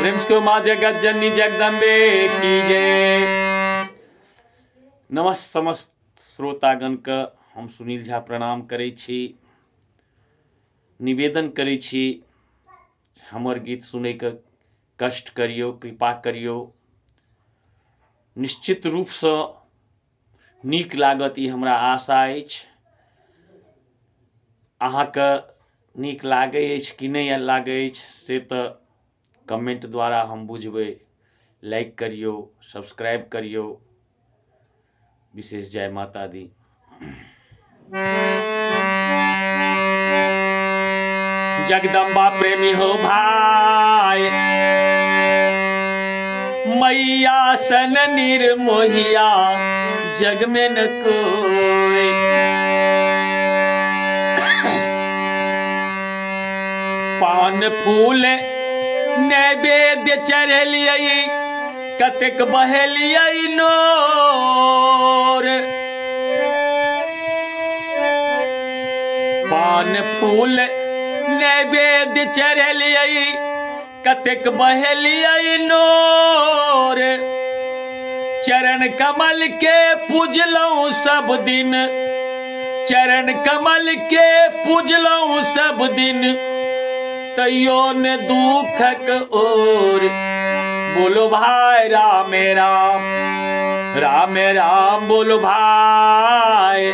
प्रेम को माँ जगत जननी जगदम्बे की जय। नमस्त समस्त श्रोतागण के हम सुनील झा प्रणाम करै छी। निवेदन करै छी हमर गीत सुनै के कष्ट करियो, कृपा करियो। निश्चित रूप से नीक लागत ई हमरा आशा अछि। अहाँके नीक लागै अछि कि नहीं लागै अछि से तो कमेंट द्वारा हम बुझबै। लाइक करियो, सब्सक्राइब करियो। विशेष जय माता दी। जगदम्बा प्रेमी हो भाई, मैया सन निर्मोहिया जग में न कोई। पान फूल नैवेद्य चढ़लियै, कतेक बहेलियै नोर। पान फूल नैवेद्य चढ़लियै, कतेक बहेलियै नोर। चरण कमल के पूजलहुँ सब दिन, चरण कमल के पूजलहुँ सब दिन, तैयो ने दुखक ओर। बोलो भाई राम राम, राम राम बोलो भाई।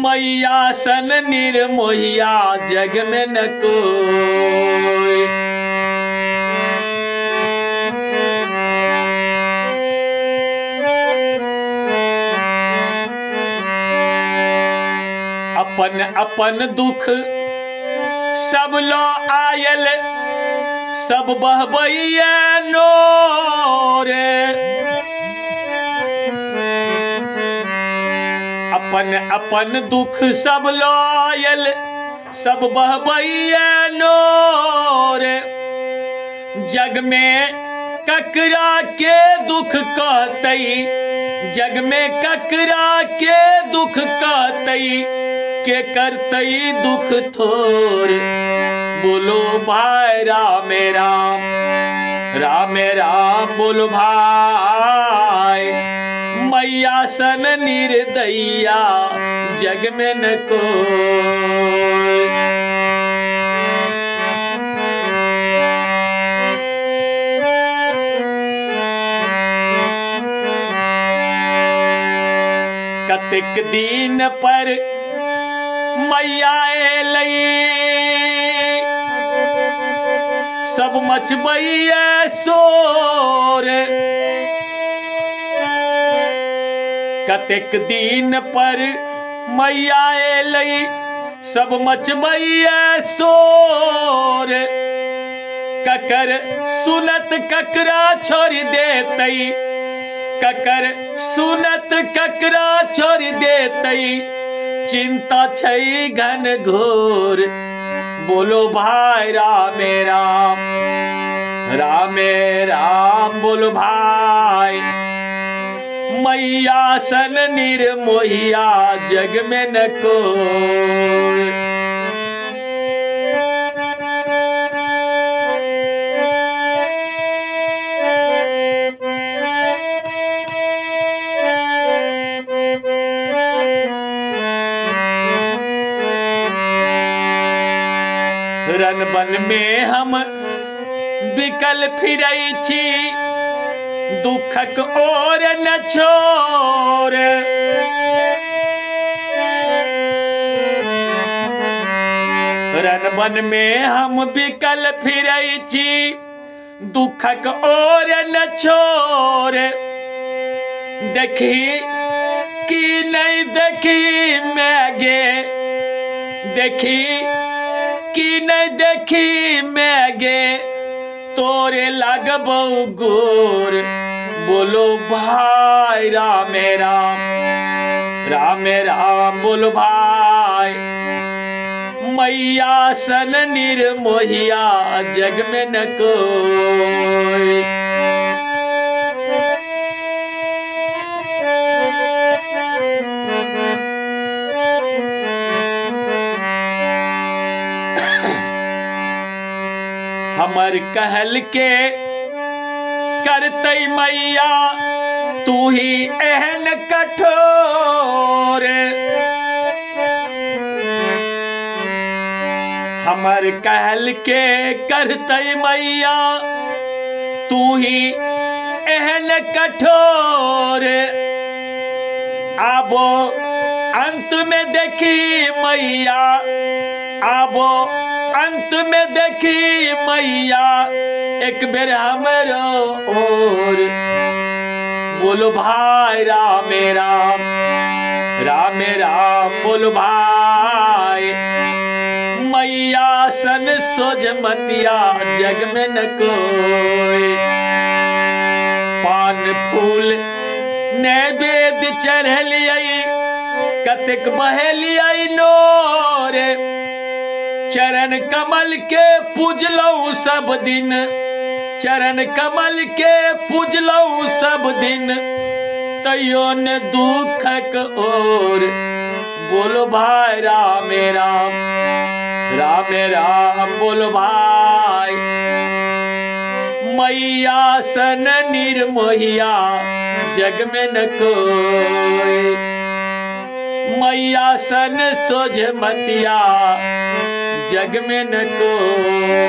मैया सन निर्मोहिया जग में न कोई। अपन अपन दुख सब लो आयल, सब बहबैया नोर। अपन अपन दुख सब लो आयल, सब बहबैया नोर। जग में ककरा के दुख कहतै, जग में ककरा के दुख कहतै, के करतै दुख थोर। बोलो भाई राम राम, राम राम बोलो भाई। मैया सन निर्दयिया जग में न कोई। कतेक दिन पर मैया एलै, सब मचबैया शोर। कतेक दिन पर मैया एलै, सब मचबैया शोर। ककर सुनत ककरा छोड़ देतै, ककर सुनत ककरा छोड़ देतै, चिंता छै घन घोर। बोलो भाई राम राम, राम राम बोलो भाई। मैया सन निर्मोहिया जग में न कोई। रन बन में हम बिकल फिरै छी, दुखक ओर न छोर। रन बन में हम बिकल फिरै छी, दुखक ओर न छोर। देखी कि नहीं देखी मैं गे, देखी कि नहीं देखी मैं गे, तोरे लगबौ गोर। बोलो भाई राम राम, राम राम बोलो भाई। मैया सन निर्मोहिया जग में न कोई। हमर कहल के करतई मैया तू ही एहन कठोर। हमर कहल के करतई मैया तू ही एहन कठोर। आबो अंत में देखी मैया, आबो अंत में देखी मैया एक बेर हमरो ओर। बोलो भाई राम राम, राम राम बोलो भाई। मैया सन सोझमतिया जग में न कोई। पान फूल नैवेद्य चढ़लियै कतेक बहेलियै नोर। चरण कमल के पूजलऊ सब दिन, चरण कमल के पूजलऊ सब दिन, तैयो न दुखक ओर। बोलो भाई राम राम, राम राम बोलो भाई। मैया सन निर्मोहिया जग में न कोई। मैया सन सोझमतिया जग में न कोई।